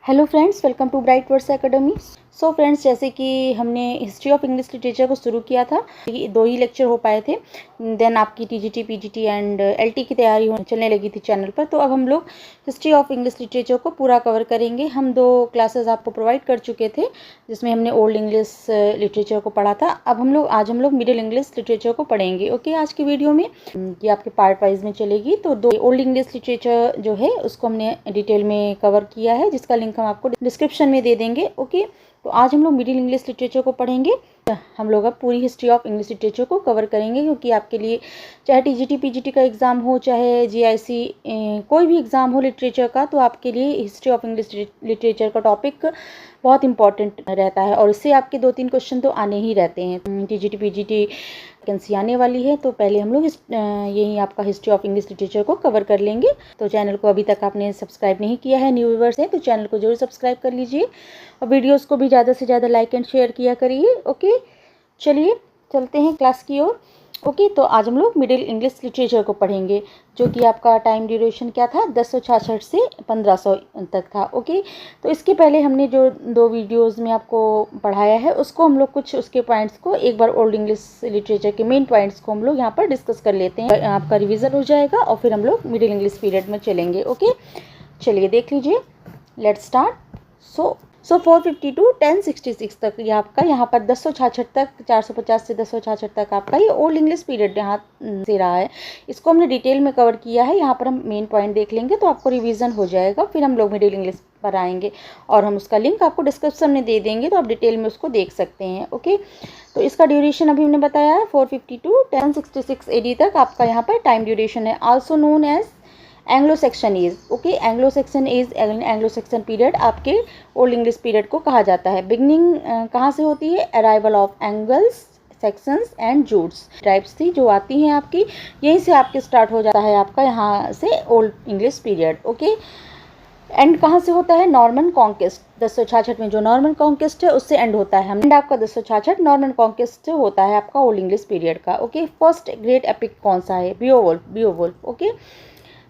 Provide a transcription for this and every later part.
Hello friends, welcome to bright words academy. So friends, जैसे कि हमने हिस्ट्री ऑफ इंग्लिश लिटरेचर को शुरू किया था, दो ही लेक्चर हो पाए थे। देन आपकी टीजीटी, पीजीटी एंड एलटी की तैयारी चलने लगी थी चैनल पर। तो अब हम लोग हिस्ट्री ऑफ इंग्लिश लिटरेचर को पूरा कवर करेंगे। हम 2 क्लासेस आपको प्रोवाइड कर चुके थे जिसमें हमने ओल्ड इंग्लिश लिटरेचर को पढ़ा था। अब आज हम लोग मिडिल इंग्लिश लिटरेचर को पढ़ेंगे। ओके, आज की वीडियो में ये आपके पार्ट वाइज में चलेगी। तो 2 ओल्ड इंग्लिश लिटरेचर जो है उसको हमने डिटेल में कवर किया है, जिसका लिंक हम आपको डिस्क्रिप्शन में दे देंगे। ओके, तो आज हम लोग मिडिल इंग्लिश लिटरेचर को पढ़ेंगे। हम लोग अब पूरी हिस्ट्री ऑफ इंग्लिश लिटरेचर को कवर करेंगे, क्योंकि आपके लिए चाहे टीजीटी पीजीटी का एग्ज़ाम हो, चाहे जीआईसी कोई भी एग्ज़ाम हो लिटरेचर का, तो आपके लिए हिस्ट्री ऑफ इंग्लिश लिटरेचर का टॉपिक बहुत इंपॉर्टेंट रहता है। और इससे आपके 2-3 क्वेश्चन तो आने ही रहते हैं। टीजीटी पीजीटी वैकेंसी आने वाली है, तो पहले हम लोग यही आपका हिस्ट्री ऑफ इंग्लिश लिटरेचर को कवर कर लेंगे। तो चैनल को अभी तक आपने सब्सक्राइब नहीं किया है, न्यू व्यूअर्स हैं, तो चैनल को जरूर सब्सक्राइब कर लीजिए और वीडियोस को भी ज़्यादा से ज़्यादा लाइक एंड शेयर किया करिए। ओके, चलिए चलते हैं क्लास की ओर। ओके, तो आज हम लोग मिडिल इंग्लिश लिटरेचर को पढ़ेंगे, जो कि आपका टाइम ड्यूरेशन क्या था, 1066 से 1500 तक था। ओके, तो इसके पहले हमने जो 2 वीडियोस में आपको पढ़ाया है, उसको हम लोग कुछ उसके पॉइंट्स को एक बार ओल्ड इंग्लिश लिटरेचर के मेन पॉइंट्स को हम लोग यहाँ पर डिस्कस कर लेते हैं। आपका रिविज़न हो जाएगा और फिर हम लोग मिडिल इंग्लिश पीरियड में चलेंगे। ओके, चलिए देख लीजिए, लेट्स स्टार्ट। सो 450 टू 1066 तक ये आपका यहाँ पर 1066 तक, 450 से 1066 तक आपका ये ओल्ड इंग्लिश पीरियड यहाँ से रहा है। इसको हमने डिटेल में कवर किया है। यहाँ पर हम मेन पॉइंट देख लेंगे तो आपको रिवीजन हो जाएगा। फिर हम लोग मिडिल इंग्लिश पर आएंगे और हम उसका लिंक आपको डिस्क्रिप्शन में दे देंगे, तो आप डिटेल में उसको देख सकते हैं। ओके, तो इसका ड्यूरेशन अभी हमने बताया है 450 टू 1066 AD तक आपका यहाँ पर टाइम ड्यूरेशन है। Also known as Anglo Saxon age. Okay, Anglo Saxon age, Anglo Saxon period आपके ओल्ड इंग्लिश पीरियड को कहा जाता है। बिगनिंग कहाँ से होती है? Arrival of Angles, Saxons and Jutes tribes थी जो आती हैं आपकी, यहीं से आपके स्टार्ट हो जाता है आपका यहाँ से old English period. Okay, and कहाँ से होता है? नॉर्मन कॉन्क्वेस्ट, 1066 में जो नॉर्मन कॉन्क्वेस्ट है उससे एंड होता है। एंड आपका 1066 नॉर्मन कॉन्क्वेस्ट होता है आपका ओल्ड इंग्लिश पीरियड का। ओके, फर्स्ट ग्रेट एपिक कौन सा है? Beowulf. Okay,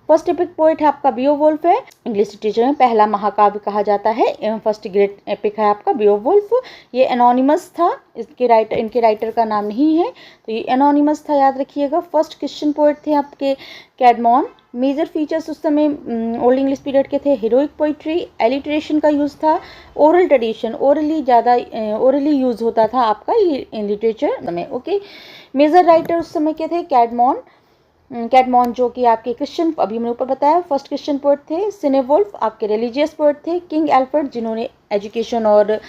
first epic poet है आपका बियोवुल्फ है। इंग्लिश लिटरेचर में पहला महाकाव्य कहा जाता है। फर्स्ट ग्रेट एपिक है आपका बियोवुल्फ। ये एनोनिमस था, इनके राइटर का नाम नहीं है, तो ये एनोनिमस था, याद रखिएगा। फर्स्ट क्रिश्चियन पोइट थे आपके कैडमॉन। मेजर फीचर्स उस समय ओल्ड इंग्लिश पीरियड के थे हीरोइक पोइट्री, एलिट्रेशन का यूज़ था, ओरल ट्रेडिशन, ओरली यूज़ होता था आपका ये लिटरेचर में। ओके, मेजर राइटर उस समय के थे कैडमॉन जो कि आपके क्रिश्चियन, अभी मैंने ऊपर बताया, फर्स्ट क्रिश्चियन पोएट थे। सिनेवुल्फ आपके रिलीजियस पोएट थे। किंग एल्फ्रेड जिन्होंने एजुकेशन और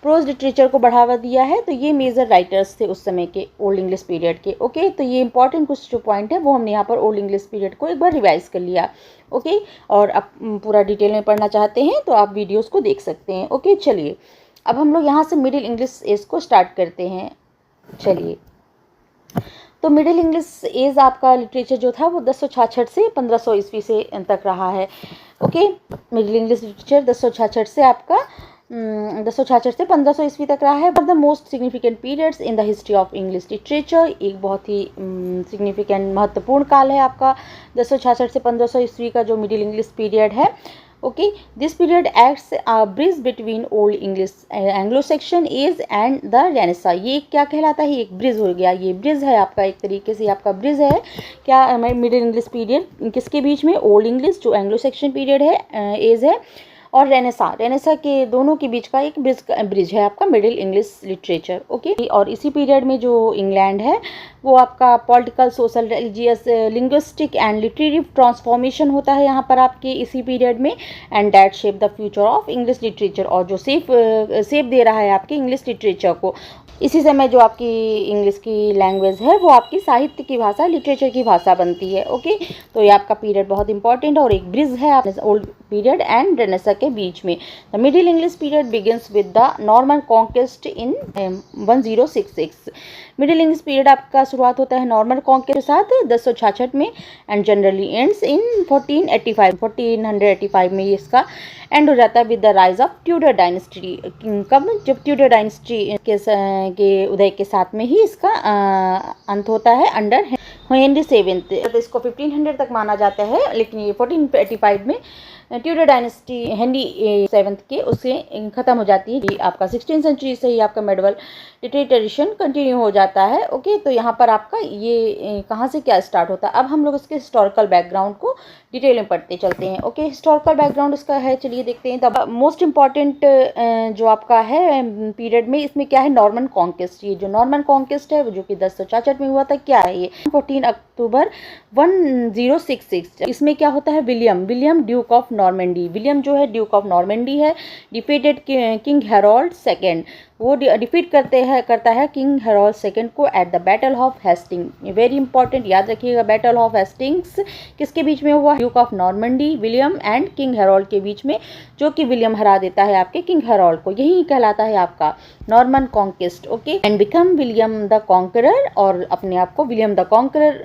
प्रोज लिटरेचर को बढ़ावा दिया है। तो ये मेजर राइटर्स थे उस समय के ओल्ड इंग्लिश पीरियड के। ओके, तो ये इंपॉर्टेंट कुछ जो पॉइंट है वो हमने यहाँ पर ओल्ड इंग्लिश पीरियड को एक बार रिवाइज कर लिया। ओके, और आप पूरा डिटेल में पढ़ना चाहते हैं तो आप वीडियोज़ को देख सकते हैं। ओके, चलिए अब हम लोग यहाँ से मिडिल इंग्लिश एज को स्टार्ट करते हैं। चलिए, तो मिडिल इंग्लिश एज आपका लिटरेचर जो था वो 1066 से 1500 ईस्वी से तक रहा है। ओके, मिडिल इंग्लिश लिटरेचर 1066 से आपका 1066 से 1500 ईस्वी तक रहा है। The most significant periods in the history of English literature, एक बहुत ही सिग्निफिकेंट महत्वपूर्ण काल है आपका 1066 से 1500 ईस्वी का जो मिडिल इंग्लिश पीरियड है। Okay, this period acts a bridge between old English Anglo Saxon age and the renaissance. ये क्या कहलाता है? एक ब्रिज हो गया, ये ब्रिज है आपका, एक तरीके से आपका ब्रिज है क्या मिडिल इंग्लिश पीरियड किसके बीच में? ओल्ड इंग्लिश जो एंग्लो सेक्शन पीरियड है, एज है, और रेनेसा के दोनों के बीच का एक ब्रिज है आपका मिडिल इंग्लिश लिटरेचर। ओके, और इसी पीरियड में जो इंग्लैंड है वो आपका political, social, religious, linguistic and literary transformation होता है यहाँ पर आपके इसी पीरियड में। And that shape the future of English literature, और जो शेप दे रहा है आपके इंग्लिश लिटरेचर को। इसी समय जो आपकी इंग्लिश की लैंग्वेज है वो आपकी साहित्य की भाषा, लिटरेचर की भाषा बनती है। ओके, तो ये आपका पीरियड बहुत इंपॉर्टेंट है और एक ब्रिज है आप ओल्ड पीरियड एंड रेनेसा के बीच में। The middle English period begins with the Norman conquest in 1066। Middle English period आपका शुरुआत होता है नॉर्मन कॉन्क्वेस्ट के साथ 1066 में एंड जनरली एंड्स इन 1485 में ये इसका एंड हो जाता है with the rise of Tudor dynasty. कब? जब ट्यूडर डायनेस्टी के उदय के साथ में ही इसका अंत होता है अंडर हेनरी 7। इसको 1500 तक माना जाता है, लेकिन ये 1485 में ट्यूडर डायनेस्टी हेनरी 7 के उससे ख़त्म हो जाती है। ये आपका 16th सेंचुरी से ही आपका मेडिवल लिटरेरी ट्रेडिशन कंटिन्यू हो जाता है। ओके, तो यहाँ पर आपका ये कहाँ से क्या स्टार्ट होता है। अब हम लोग इसके हिस्टोरिकल बैकग्राउंड को डिटेल में पढ़ते चलते हैं। ओके, हिस्टोरिकल बैकग्राउंड इसका है, चलिए देखते हैं। द मोस्ट इम्पॉर्टेंट जो आपका है पीरियड में, इसमें क्या है, नॉर्मन कॉन्क्वेस्ट। ये जो नॉर्मन कॉन्क्वेस्ट है वो जो कि 1066 में हुआ था, क्या है ये, 14 अक्टूबर 1066। इसमें क्या होता है, William Duke of Normandy, William जो है ड्यूक ऑफ नॉर्मेंडी है, डिफीटेड किंग हेरोल्ड सेकेंड, वो डिफीट करता है किंग हेरोल्ड सेकेंड को at the battle of Hastings. Very important, याद रखिएगा, बैटल ऑफ हेस्टिंग्स किसके बीच में हुआ, Duke of Normandy William and King Harold के बीच में, जो कि विलियम हरा देता है आपके किंग हेरोल्ड को। यही कहलाता है आपका Norman conquest. Okay, and become William the conqueror, और अपने आप को विलियम द कॉन्करर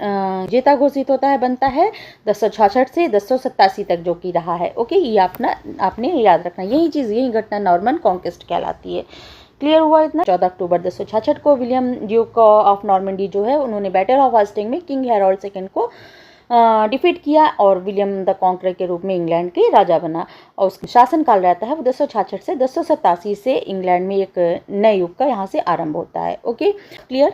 जेता घोषित होता है, बनता है 1066 से 1087 तक जो कि रहा है। ओके, ये आपने याद रखना, यही चीज़, यही घटना नॉर्मन कॉन्क्वेस्ट कहलाती है। क्लियर हुआ इतना। 14 अक्टूबर 1066 को विलियम ड्यूक ऑफ नॉर्मंडी जो है, उन्होंने बैटल ऑफ हेस्टिंग में किंग हेरोल्ड सेकेंड को डिफीट किया और विलियम द कॉन्करर के रूप में इंग्लैंड के राजा बना। और उसका शासनकाल रहता है वो 1066 से 1087 से। इंग्लैंड में एक नए युग का यहाँ से आरंभ होता है। Okay, clear.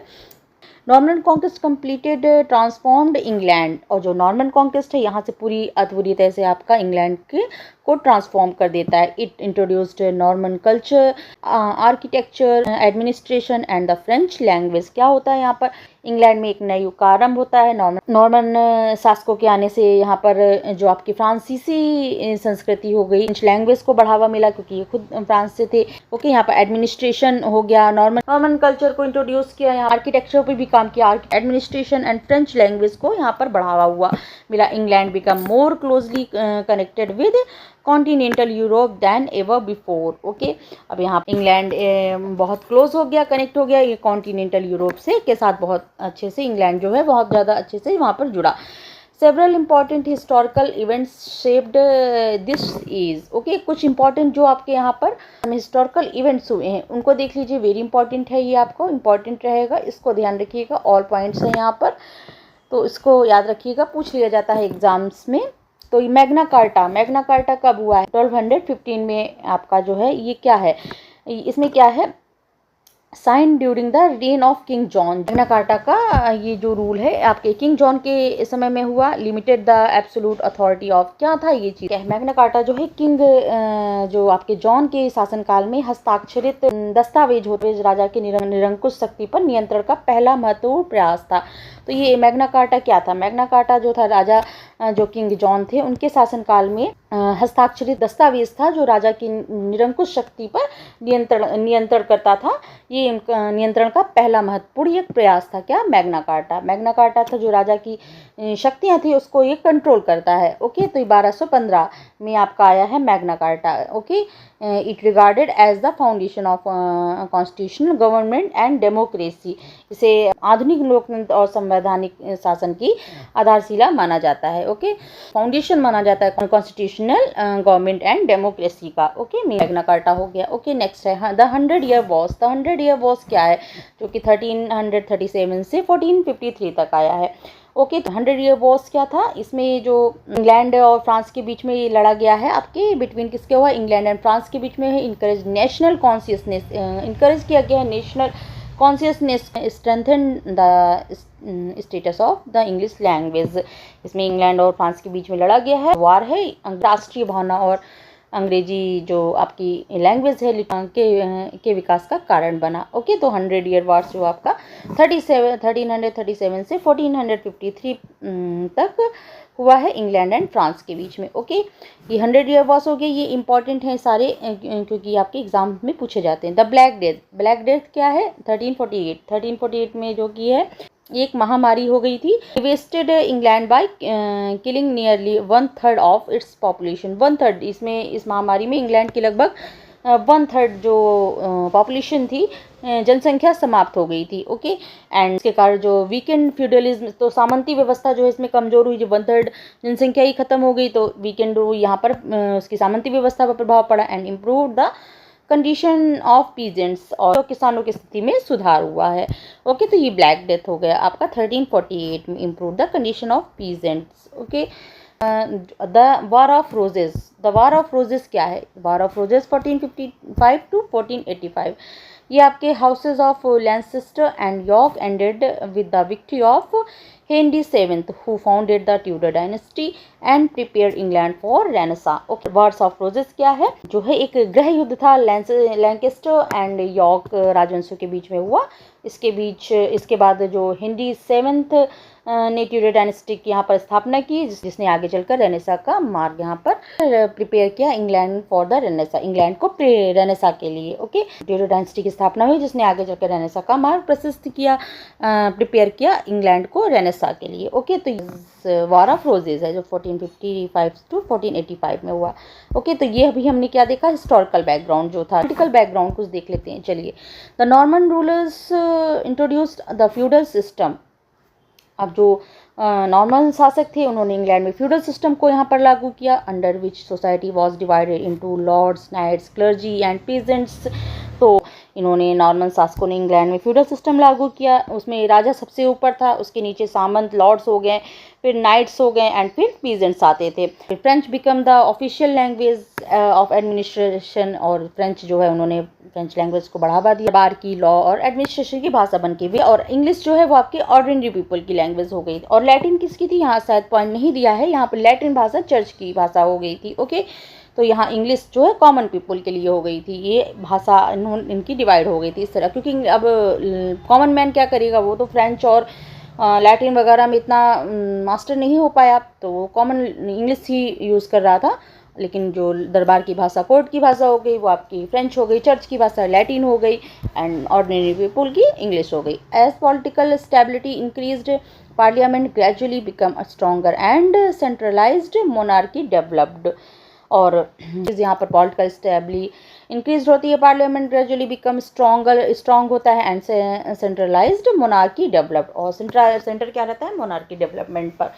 Norman conquest completed transformed England, और जो नॉर्मन कॉन्क्वेस्ट है यहाँ से पूरी तरह से आपका इंग्लैंड के को ट्रांसफॉर्म कर देता है। It introduced Norman culture, architecture, administration and the French language. क्या होता है यहाँ पर, इंग्लैंड में एक नए युग का आरंभ होता है। नॉर्मन शासकों के आने से यहाँ पर जो आपकी फ्रांसीसी संस्कृति हो गई, फ्रेंच लैंग्वेज को बढ़ावा मिला क्योंकि ये खुद फ्रांस से थे। ओके, यहाँ पर एडमिनिस्ट्रेशन हो गया, नॉर्मन कल्चर को इंट्रोड्यूस किया, यहाँ आर्किटेक्चर पर भी काम किया, एडमिनिस्ट्रेशन एंड फ्रेंच लैंग्वेज को यहाँ पर बढ़ावा हुआ मिला। England become more closely connected with continental Europe than ever before. Okay, अब यहाँ इंग्लैंड बहुत क्लोज हो गया, कनेक्ट हो गया ये कॉन्टिनेंटल यूरोप से के साथ, बहुत अच्छे से इंग्लैंड जो है बहुत ज़्यादा अच्छे से वहाँ पर जुड़ा। Several important historical events shaped this is. Okay, कुछ इंपॉर्टेंट जो आपके यहाँ पर हिस्टोरिकल इवेंट्स हुए हैं उनको देख लीजिए, वेरी इंपॉर्टेंट है, ये आपको इंपॉर्टेंट रहेगा, इसको ध्यान रखिएगा। ऑल पॉइंट्स हैं यहाँ पर, तो इसको याद रखिएगा, पूछ लिया जाता है एग्जाम्स में। तो मैग्ना कार्टा कब हुआ है, 1215 में आपका जो है ये क्या है, इसमें क्या है, sign during the reign of King John. Magna Carta का ये जो रूल है आपके किंग जॉन के समय में हुआ। Limited the absolute authority of, क्या था ये चीज़, मैग्ना कार्टा जो है किंग जो आपके जॉन के शासनकाल में हस्ताक्षरित दस्तावेज होते राजा के निरंकुश शक्ति पर नियंत्रण का पहला महत्वपूर्ण प्रयास था। तो ये मैग्ना कार्टा क्या था, मैग्ना कार्टा जो था राजा जो किंग जॉन थे उनके शासनकाल में हस्ताक्षरित दस्तावेज था जो राजा की निरंकुश शक्ति पर नियंत्रण करता था। ये नियंत्रण का पहला महत्वपूर्ण एक प्रयास था, क्या, मैग्ना कार्टा था जो राजा की शक्तियां थी उसको ये कंट्रोल करता है। ओके, तो 1215 में आपका आया है Magna Carta. Okay, it regarded as the foundation of constitutional government and democracy. इसे आधुनिक लोकतंत्र और संवैधानिक शासन की आधारशिला माना जाता है। ओके, फाउंडेशन माना जाता है कॉन्स्टिट्यूशनल गवर्नमेंट एंड डेमोक्रेसी का। ओके, मैग्ना कार्टा हो गया। ओके, नेक्स्ट है the 100 year Wars. The 100 year Wars क्या है, जो कि 1337 से 1453 तक आया है। ओके, 100 ईयर वॉर्स क्या था, इसमें जो इंग्लैंड और फ्रांस के बीच में ये लड़ा गया है आपके बिटवीन किसके हुआ, इंग्लैंड एंड फ्रांस के बीच में है। इंकरेज नेशनल कॉन्शियसनेस, इंकरेज किया गया है national consciousness, strengthen the status of the English language. इसमें इंग्लैंड और फ्रांस के बीच में लड़ा गया है, वार है, राष्ट्रीय भावना और अंग्रेजी जो आपकी लैंग्वेज है के विकास का कारण बना। ओके, तो 100 ईयर वार्स जो आपका 1337 से 1453 तक हुआ है इंग्लैंड एंड फ्रांस के बीच में। ओके, ये 100 ईयर वॉर्स हो गए, ये इंपॉर्टेंट हैं सारे क्योंकि आपके एग्जाम में पूछे जाते हैं। द ब्लैक डेथ क्या है, 1348 में जो की है एक महामारी हो गई थी। Wasted England by killing nearly 1/3 of its population. 1/3, इसमें इस महामारी में इंग्लैंड की लगभग 1/3 जो पॉपुलेशन थी, जनसंख्या समाप्त हो गई थी। ओके, एंड इसके कारण जो वीकेंड फ्यूडलिज्म, तो सामंती व्यवस्था जो है इसमें कमजोर हुई, जो 1/3 जनसंख्या ही खत्म हो गई, तो वीकेंड यहाँ पर उसकी सामंती व्यवस्था पर प्रभाव पड़ा। And improve the condition of peasants, और किसानों की स्थिति में सुधार हुआ है। ओके, तो ये ब्लैक डेथ हो गया आपका 1348 में, improve the condition of peasants. Okay, the war of roses, the war of roses क्या है? War of roses 1455 to 1485। ये आपके houses of Lancaster and York ended with the victory of Henry seventh who founded the Tudor dynasty and prepared England for renaissance. Okay, wars of roses क्या है? जो है एक गृह युद्ध था लैंकेस्टर एंड यॉर्क राजवंशों के बीच में हुआ। इसके बाद जो हेनरी सेवेंथ ने ट्यूडर डायनेस्टी की यहाँ पर स्थापना की, जिसने आगे चलकर रेनेसा का मार्ग यहाँ पर प्रिपेयर किया England for the Renaissance, England को रेनेसा के लिए। ओके, ट्यूडर डायनेस्टी की स्थापना हुई जिसने आगे चलकर रेनेसा का मार्ग प्रशस्त किया, प्रिपेयर किया इंग्लैंड को रेनेसा के लिए। ओके, तो वार ऑफ रोजेज है जो 1455 टू 1485 में हुआ। ओके, तो ये अभी हमने क्या देखा? हिस्टोरिकल बैकग्राउंड जो था। पॉलिटिकल बैकग्राउंड कुछ देख लेते हैं, चलिए। The Norman rulers introduced the feudal system. अब जो नॉर्मन शासक थे उन्होंने इंग्लैंड में फ्यूडल सिस्टम को यहाँ पर लागू किया, under which society was divided into lords, knights, clergy and peasants. तो इन्होंने नॉर्मन शासकों ने इंग्लैंड में फ्यूडल सिस्टम लागू किया। उसमें राजा सबसे ऊपर था, उसके नीचे सामंत, लॉर्ड्स हो गए, फिर नाइट्स हो गए एंड फिर पीजेंट्स आते थे। French become the official language of administration, और फ्रेंच जो है उन्होंने फ्रेंच लैंग्वेज को बढ़ावा दिया, बार की, लॉ और एडमिनिस्ट्रेशन की भाषा बन के भी। और इंग्लिश जो है वो आपकी ऑर्डिनरी पीपल की लैंग्वेज हो गई। और लैटिन किसकी थी? यहाँ शायद पॉइंट नहीं दिया है, यहाँ पर लैटिन भाषा चर्च की भाषा हो गई थी। ओके, तो यहाँ इंग्लिश जो है कॉमन पीपल के लिए हो गई थी, ये भाषा इनकी डिवाइड हो गई थी इस तरह। क्योंकि अब कॉमन मैन क्या करेगा, वो तो फ्रेंच और लैटिन वगैरह में इतना मास्टर नहीं हो पाया, तो वो कॉमन इंग्लिश ही यूज़ कर रहा था। लेकिन जो दरबार की भाषा, कोर्ट की भाषा हो गई, वो आपकी फ्रेंच हो गई, चर्च की भाषा लैटिन हो गई एंड ऑर्डिनरी पीपल की इंग्लिश हो गई। As political stability increased, parliament gradually become a stronger and centralised monarchy developed. और यहाँ पर पॉलिटिकल स्टेबिलिटी इंक्रीज होती है, पार्लियामेंट ग्रेजुअली बिकम स्ट्रॉन्ग होता है एंड सेंट्रलाइज्ड मोनार्की डेवलप्ड। और सेंटर क्या रहता है? मोनार्की डेवलपमेंट पर।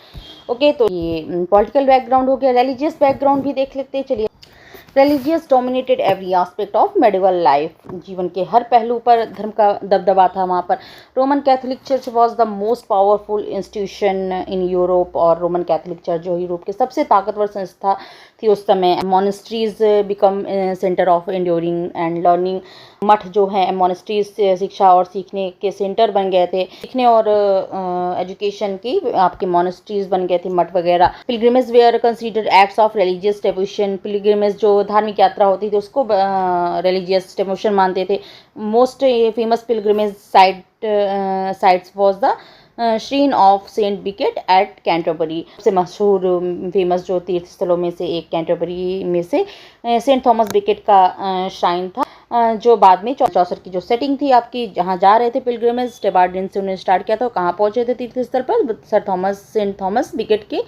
ओके, तो ये पॉलिटिकल बैकग्राउंड हो गया। रिलीजियस बैकग्राउंड भी देख लेते हैं, चलिए। Religious dominated every aspect of medieval life, जीवन के हर पहलू पर धर्म का दबदबा था वहाँ पर। Roman Catholic church was the most powerful institution in Europe, और रोमन कैथोलिक चर्च जो यूरोप के सबसे ताकतवर संस्था थी उस समय। Monasteries become centre of enduring and learning, मठ जो है मोनेस्ट्रीज शिक्षा और सीखने के सेंटर बन गए थे, सीखने और एजुकेशन की आपके मोनेस्ट्रीज बन गए थे, मठ वगैरह। Pilgrimage were considered acts of religious devotion, pilgrimage जो धार्मिक यात्रा होती थी उसको रिलीजियस डेवोशन मानते थे। Most famous pilgrimage sites was the shrine of saint Becket at Canterbury. सबसे मशहूर फेमस जो तीर्थ स्थलों में से एक कैंटरबरी में से सेंट थॉमस बिकेट का श्राइन था, जो बाद में चौसर की जो सेटिंग थी आपकी, जहाँ जा रहे थे पिलग्रिमेज, टेबार्डिन से उन्होंने स्टार्ट किया था, कहाँ पहुँचे थे तीर्थ स्थल पर? सेंट थॉमस बिकेट के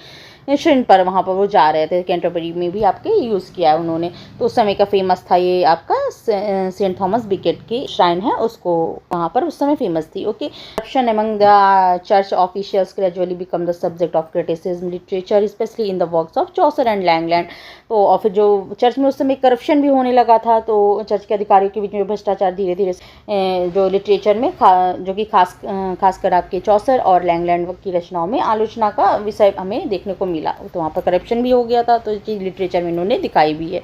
श्रीन पर, वहाँ पर वो जा रहे थे। कैंटरबरी में भी आपके यूज़ किया है उन्होंने। तो उस समय का फेमस था ये आपका सेंट थॉमस बिकेट की श्राइन है, उसको वहाँ पर उस समय फेमस थी। Okay, corruption among the church officials gradually become the subject of criticism literature specially in the works of Chaucer and Langland. तो और फिर जो चर्च में उस समय करप्शन भी होने लगा था, तो चर्च के अधिकारियों के बीच में भ्रष्टाचार धीरे धीरे जो लिटरेचर में जो कि खासकर आपके चौसर और लैंगलैंड की रचनाओं में आलोचना का विषय हमें देखने को मिला। तो वहाँ पर करप्शन भी हो गया था, तो ये चीज़ लिटरेचर में इन्होंने दिखाई भी है।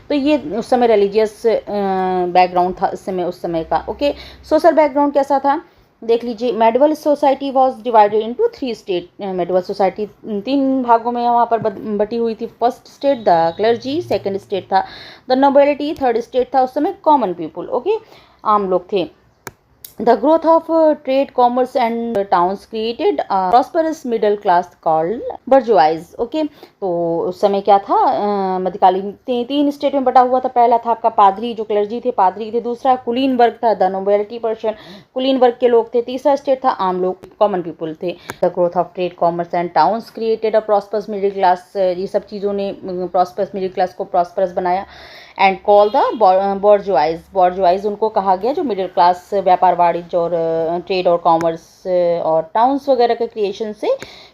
तो ये उस समय रिलीजियस बैकग्राउंड था उस समय का। ओके, सोशल बैकग्राउंड कैसा था देख लीजिए। Medieval society was divided into 3 state. Medieval society 3 भागों में वहाँ पर बटी हुई थी। First state the clergy, second state था द नोबिलिटी, थर्ड स्टेट था उस समय कॉमन पीपल। ओके, आम लोग थे। The growth of trade, commerce and towns created a prosperous middle class called bourgeois. Okay, तो उस समय क्या था? मध्यकालीन 3 स्टेट में बटा हुआ था। पहला था आपका पादरी, जो क्लर्जी थे, पादरी थे। दूसरा कुलीन वर्ग था, द नोबिलिटी पर्सन, कुलीन वर्ग के लोग थे। तीसरा स्टेट था आम लोग, कॉमन पीपल थे। The growth of trade, commerce and towns created a prosperous middle class, ये सब चीज़ों ने प्रॉस्परस मिडिल क्लास को प्रॉस्परस बनाया। एंड कॉल द बॉर्जुआइज, बॉर्जुआइज उनको कहा गया जो मिडिल क्लास व्यापार वाणिज्य और ट्रेड और कॉमर्स और टाउन्स वगैरह के क्रिएशन से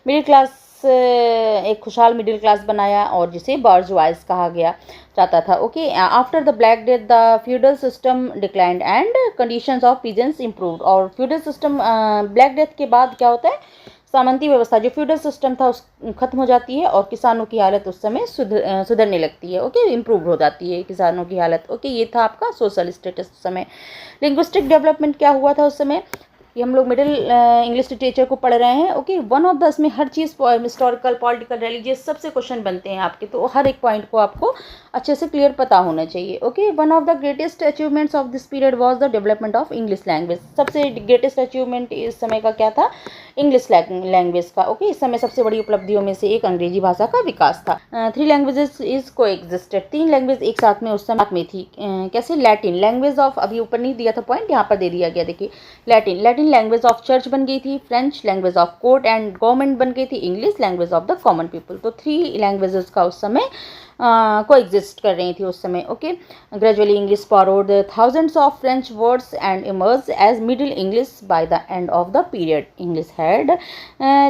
मिडिल क्लास, एक खुशहाल मिडिल क्लास बनाया, और जिसे बॉर्जुआइज कहा गया जाता था। Okay, after the black death the feudal system declined and conditions of peasants improved. और फ्यूडल सिस्टम ब्लैक डेथ के बाद क्या होता है? सामंती व्यवस्था जो फ्यूडल सिस्टम था उस खत्म हो जाती है और किसानों की हालत उस समय सुधरने लगती है। ओके, इम्प्रूव हो जाती है किसानों की हालत। ओके, ये था आपका सोशल स्टेटस उस समय। लिंग्विस्टिक डेवलपमेंट क्या हुआ था उस समय, ये हम लोग मिडिल इंग्लिश लिटरेचर को पढ़ रहे हैं। ओके, वन ऑफ द, इसमें हर चीज़ हिस्टोरिकल, पॉलिटिकल, रिलीजियस सबसे क्वेश्चन बनते हैं आपके, तो हर एक पॉइंट को आपको अच्छे से क्लियर पता होना चाहिए। Okay, one of the greatest achievements of this period was the development of English language. सबसे ग्रेटेस्ट अचीवमेंट इस समय का क्या था, इंग्लिश लैंग्वेज का। ओके, इस समय सबसे बड़ी उपलब्धियों में से एक अंग्रेजी भाषा का विकास था। 3 लैंग्वेजेस इज को एग्जिस्टेड, 3 लैंग्वेज एक साथ में उस समय में थी। कैसे, लैटिन लैंग्वेज ऑफ, अभी ऊपर नहीं दिया था पॉइंट, यहाँ पर दे दिया गया, देखिए लैटिन लैंग्वेज ऑफ चर्च बन गई थी, French language of court and government बन गई थी, English language of the common people. तो 3 लैंग्वेजेस का उस समय को एग्जिस्ट कर रही थी उस समय। Okay, gradually English borrowed thousands of French words and emerged as Middle English by the end of the period. English had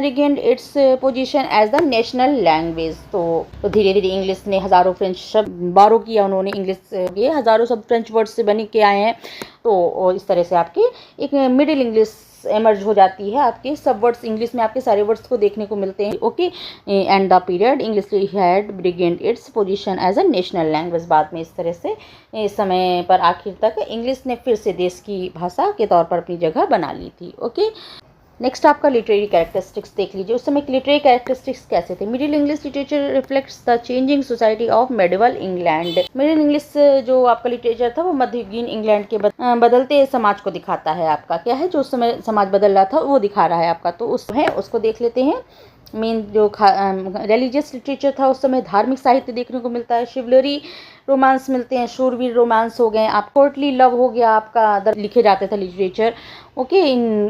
regained its position as the national language. तो धीरे धीरे इंग्लिश ने हज़ारों फ्रेंच शब्द बारो किया उन्होंने, इंग्लिश ये हज़ारों शब्द फ्रेंच वर्ड से बन के आए हैं। तो इस तरह से आपकी एक मिडिल इंग्लिश एमर्ज हो जाती है। आपके सब वर्ड्स इंग्लिश में आपके सारे वर्ड्स को देखने को मिलते हैं। Okay, and the period English had regained its position as a national language. बाद में इस तरह से इस समय पर आखिर तक इंग्लिश ने फिर से देश की भाषा के तौर पर अपनी जगह बना ली थी। ओके, नेक्स्ट आपका लिटरेरी कैरेक्टरिस्टिक्स देख लीजिए। उस समय लिटरेरी कैरेक्टरिस्टिक्स कैसे थे। Middle English literature reflects the changing society of medieval England. Middle English जो आपका लिटरेचर था वो मध्ययुगीन इंग्लैंड के बदलते समाज को दिखाता है। आपका क्या है, जो उस समय समाज बदल रहा था वो दिखा रहा है आपका, तो उस है उसको देख लेते हैं। मेन जो रिलीजियस लिटरेचर था उस समय, धार्मिक साहित्य देखने को मिलता है, शिवलरी रोमांस मिलते हैं, शूरवीर रोमांस हो गए, आप कोर्टली लव हो गया आपका, लिखे जाते थे लिटरेचर। ओके,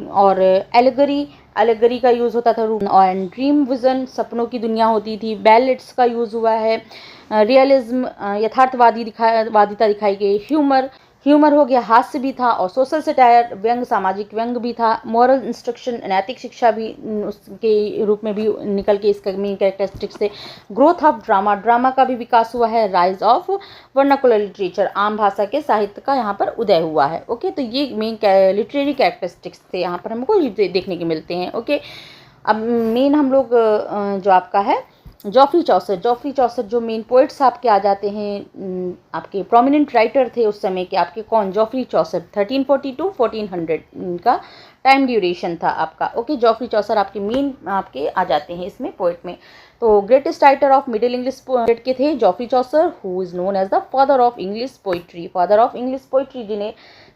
और एलेगरी का यूज़ होता था, और ड्रीम विजन सपनों की दुनिया होती थी, बैलेट्स का यूज़ हुआ है, रियलिज्म यथार्थवादिता दिखाई गई, ह्यूमर हो गया, हास्य भी था, और सोशल सटायर व्यंग, सामाजिक व्यंग भी था, मॉरल इंस्ट्रक्शन नैतिक शिक्षा भी उसके रूप में भी निकल के इसका मेन कैरेक्टरिस्टिक्स थे। ग्रोथ ऑफ ड्रामा का भी विकास हुआ है, राइज ऑफ वर्नाकुलर लिटरेचर, आम भाषा के साहित्य का यहाँ पर उदय हुआ है। ओके, तो ये मेन लिटरेरी कैरेक्टरिस्टिक्स थे यहाँ पर हमको देखने के मिलते हैं। ओके, अब मेन हम लोग जो आपका है जॉफ्री चौसर जो मेन पोइट्स आपके आ जाते हैं, आपके प्रोमिनेंट राइटर थे उस समय के आपके, कौन, जॉफ्री चौसर 1342 1400 का टाइम ड्यूरेशन था आपका। ओके, जॉफ्री चौसर आपके मेन आपके आ जाते हैं इसमें पोइट में। तो greatest writer of middle English poet के थे Geoffrey Chaucer, who is known as the father of English poetry जिन्हें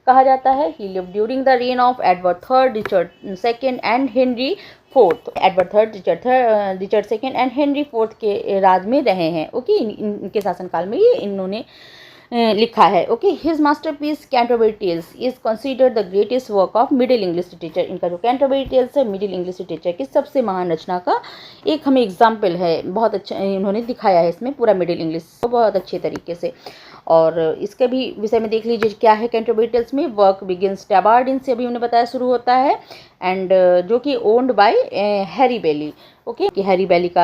कहा जाता है। He lived during the reign of Edward third, Richard second and Henry fourth. Edward third, Richard second and Henry fourth के राज में रहे हैं। Okay, इनके शासनकाल में ये इन्होंने लिखा है। Okay, his masterpiece Canterbury Tales is considered the greatest work of middle English literature. इनका जो कैंटरबरी टेल्स है मिडिल इंग्लिश लिटरेचर की सबसे महान रचना का एक हमें एग्जाम्पल है। बहुत अच्छा इन्होंने दिखाया है इसमें पूरा मिडिल इंग्लिश को बहुत अच्छे तरीके से। और इसके भी विषय में देख लीजिए क्या है कैंटरबरी टेल्स में। वर्क बिगिंस टैबार्डिन से अभी हमने बताया शुरू होता है, एंड जो कि owned by Harry Bailey. Okay, कि हैरी बेली का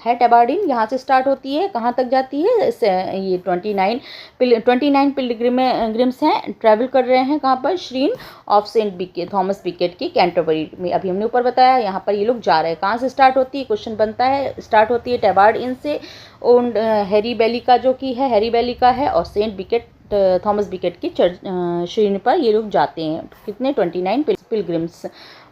है टैबार्डिन, यहाँ से स्टार्ट होती है, कहाँ तक जाती है, ये 29 पिलग्रिम्स हैं, ट्रैवल कर रहे हैं कहाँ पर, श्रीन ऑफ सेंट थॉमस बिकेट की कैंटरबरी में। अभी हमने ऊपर बताया यहाँ पर ये लोग जा रहे हैं, कहाँ से स्टार्ट होती है, क्वेश्चन बनता है, स्टार्ट होती है टैबार्डिन से, ओन्ड हैरी बेली का जो कि है हैरी बेली का है, और सेंट बिकेट थॉमस बिकेट की चर्च श्रीन पर ये लोग जाते हैं। कितने, 29 pilgrims.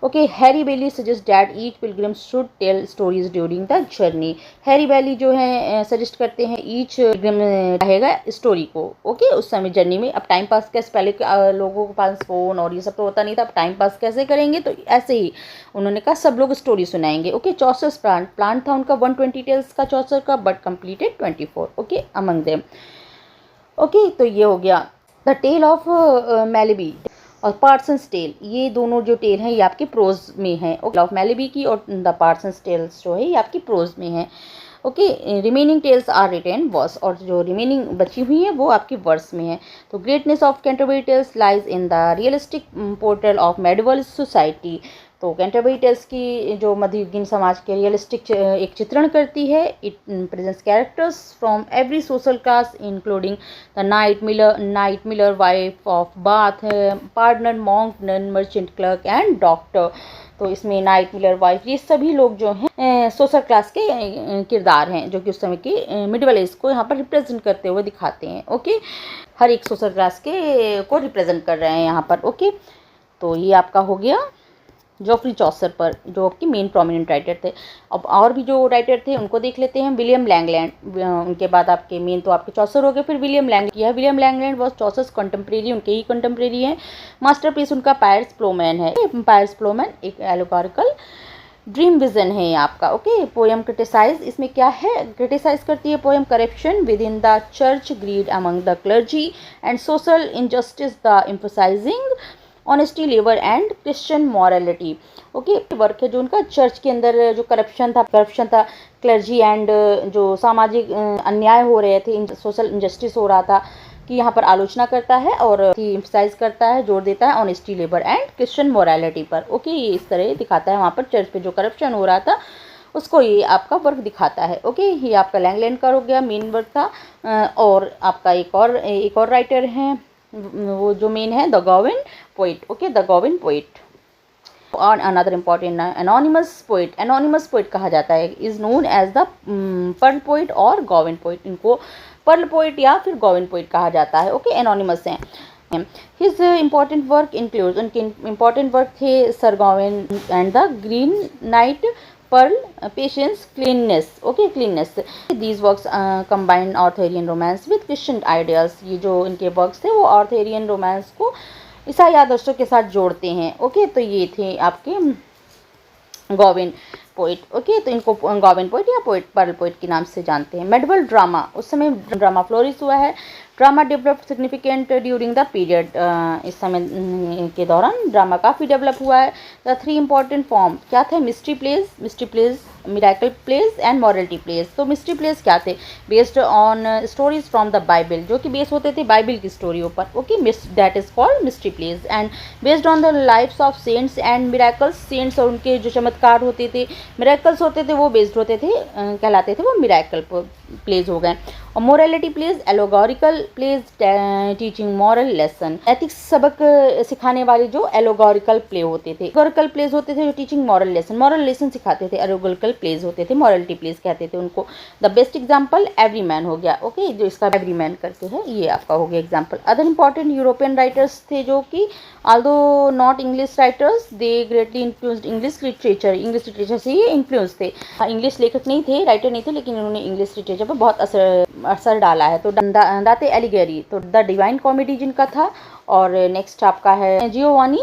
Okay, Harry Bailey suggest that each pilgrims should tell stories during the journey. Harry Bailey जो है सजेस्ट करते हैं ईच पिलग्रिम रहेगा स्टोरी को। ओके, उस समय जर्नी में। अब टाइम पास कैसे, पहले लोगों के पास फ़ोन और ये सब तो होता नहीं था, अब टाइम पास कैसे करेंगे, तो ऐसे ही उन्होंने कहा सब लोग स्टोरी सुनाएंगे। ओके, चौसर्स प्लान था उनका 120 टेल्स का चौसर का, but completed 24। Okay, among them. Okay, तो ये हो गया द टेल ऑफ मैलेबी और पार्सन्स टेल। ये दोनों जो टेल हैं ये आपकी प्रोज में है। ओके, ऑफ मैलेबी की और द पार्सन्स टेल्स जो है ये आपकी प्रोज में है। Okay, remaining tales are written verse, और जो रिमेनिंग बची हुई है वो आपकी वर्स में है। तो greatness of Canterbury Tales lies in the realistic portrayal of medieval society. तो कैंटरबरी टेल्स की जो मध्ययुगीन समाज के रियलिस्टिक एक चित्रण करती है। It presents characters from every social class including the knight miller, wife of Bath, partner, monk, nun, merchant, clerk and doctor. तो इसमें नाइट मिलर, वाइफ, ये सभी लोग जो हैं सोशल क्लास के किरदार हैं, जो कि उस समय के मिडिवल एज को यहाँ पर रिप्रेजेंट करते हुए दिखाते हैं। ओके, हर एक सोशल क्लास के को रिप्रेजेंट कर रहे हैं यहाँ पर। ओके, तो ये आपका हो गया जॉफ्री चौसर पर, जो आपके मेन प्रोमिनेंट राइटर थे। अब और भी जो राइटर थे उनको देख लेते हैं। विलियम लैंगलैंड, उनके बाद आपके मेन तो आपके चौसर हो गए, फिर विलियम लैंगलैंड किया। William Langland was Chaucer's contemporary, उनके ही कंटेम्प्रेरी हैं। मास्टरपीस उनका पायर्स प्लोमैन है। पायर्स प्लोमैन एक एलोगोरिकल ड्रीम विजन है आपका। ओके, पोएम क्रिटिसाइज, इसमें क्या है, क्रिटिसाइज करती है poem corruption within the church, greed among the clergy and social injustice, the emphasising honesty, labour and Christian morality. Okay, work है जो उनका चर्च के अंदर जो करप्शन था, क्लर्जी एंड जो सामाजिक अन्याय हो रहे थे, सोशल इनजस्टिस हो रहा था, कि यहाँ पर आलोचना करता है और एम्फसाइज करता है, जोर देता है honesty, labour and Christian morality पर। ओके, ये इस तरह दिखाता है वहाँ पर चर्च पे जो करप्शन हो रहा था उसको ये आपका वर्क दिखाता है। ओके, ये आपका लैंगलैंड का हो गया, मेन वर्क था। और आपका एक और राइटर हैं, वो जो मेन है the Gawain poet. Okay, the Gawain poet और another important anonymous poet. Anonymous poet कहा जाता है, is known as the Pearl poet और गॉविन पोइट। इनको पर्ल पोइट या फिर गॉविन पोइट कहा जाता है। ओके, एनोनिमस हैं। हिज इम्पॉर्टेंट वर्क इंक्लूड्स, उनके इम्पॉर्टेंट वर्क थे sir Gawain and the Green Knight, Pearl, Patience, Cleanness. Okay, cleanness. These works combine Arthurian romance with Christian आइडियाल्स। ये जो इनके वर्क्स थे वो आर्थरियन रोमांस को ईसाई आदर्शों के साथ जोड़ते हैं। ओके, तो ये थे आपके गॉविन पोइट। ओके, तो इनको गॉविन पोइट या पोइट, पर्ल पोइट के नाम से जानते हैं। मेडिवल ड्रामा, उस समय ड्रामा फ्लोरिश हुआ है। Drama develop significant during the period, इस समय के दौरान ड्रामा काफ़ी डेवलप हुआ है। द थ्री इंपॉर्टेंट फॉर्म क्या थे, mystery plays, miracle plays and morality plays. तो मिस्ट्री प्लेज क्या थे, based on stories from the Bible, जो कि बेस होते थे बाइबल की स्टोरियों पर। Okay, that is called mystery plays. And based on the lifes of saints and miracles, saints और उनके जो चमत्कार होते थे, मिरेकल्स होते थे, वो बेस्ड होते थे, कहलाते थे वो मिरेकल प्लेज हो गए। और morality plays, allegorical plays teaching moral lesson, ethics सबक सिखाने वाले जो एलोगोरिकल प्ले होते थे। एलोगोरिकल प्लेज होते थे जो टीचिंग मॉरल लेसन सिखाते थे। एलोगोरिकल प्लेज होते थे, मॉरलिटी प्लेज कहते थे उनको। The best example every man हो गया। ओके, जो इसका एवरी मैन करके है ये आपका हो गया example. Other important European writers थे जो कि although not English writers, they greatly influenced English literature। English literature से ये इन्फ्लुएंस थे। इंग्लिश लेखक नहीं थे, राइटर नहीं थे, लेकिन इन्होंने इंग्लिश लिटरेचर पर बहुत असर डाला है। तो दाते एलिगेरी, तो द डिवाइन कॉमेडी जिनका था। और नेक्स्ट आपका है जियोवानी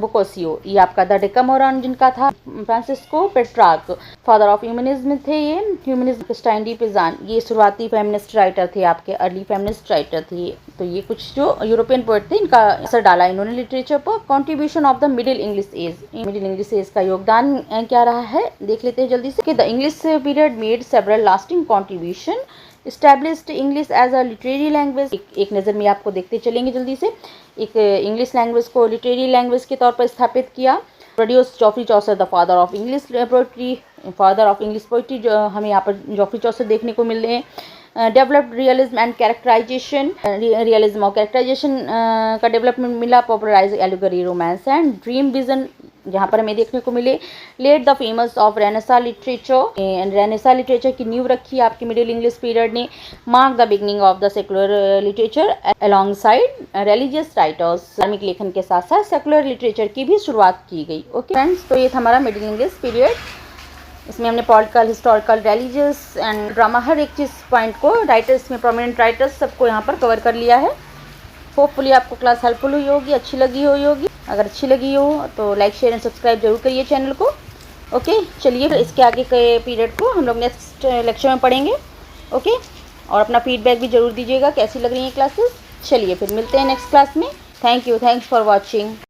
बोकोसियो, ये आपका द डेकामेरॉन जिनका था। Francisco Petrarch, father of humanism थे ये। ह्यूमनिज्म, क्रिस्टाइन डी पिज़ान, ये शुरुआती फेमिनिस्ट राइटर थे, आपके अर्ली फेमिनिस्ट राइटर थे। तो ये कुछ जो यूरोपियन पोएट थे, इनका असर डाला इन्होंने लिटरेचर पर। Contribution of the middle English age, middle English age का योगदान क्या रहा है देख लेते हैं जल्दी से। कि the English period made several lasting contribution, established English as a literary language. एक नज़र में आपको देखते चलेंगे जल्दी से। एक इंग्लिश लैंग्वेज को लिटरेरी लैंग्वेज के तौर पर स्थापित किया। Produce Geoffrey Chaucer, the father of English poetry, जो हमें यहाँ पर जॉफ्री चौसर देखने को मिल रहे हैं। Developed realism and characterisation, realism और कैरेक्टराइजेशन का डेवलपमेंट मिला। Popularise allegory, romance and dream vision जहाँ पर हमें देखने को मिले। Let the famous of renaissance literature, renaissance literature की नींव रखी आपकी मिडिल इंग्लिश पीरियड ने। Mark the beginning of the secular literature alongside religious writers, धार्मिक लेखन के साथ साथ सेकुलर लिटरेचर की भी शुरुआत की गई। ओके फ्रेंड्स, तो ये था हमारा मिडिल इंग्लिश पीरियड। इसमें हमने political, historical, religious and drama, हर एक चीज़ पॉइंट को, राइटर्स में प्रोमिनेंट राइटर्स सबको यहाँ पर कवर कर लिया है। होपफुली आपको क्लास हेल्पफुल हुई होगी, अच्छी लगी होगी। अगर अच्छी लगी हो तो लाइक, शेयर एंड सब्सक्राइब जरूर करिए चैनल को। ओके, चलिए इसके आगे के पीरियड को हम लोग नेक्स्ट लेक्चर में पढ़ेंगे। ओके, और अपना फीडबैक भी जरूर दीजिएगा कैसी लग रही हैं क्लासेस। चलिए फिर मिलते हैं नेक्स्ट क्लास में। Thank you, thanks for watching.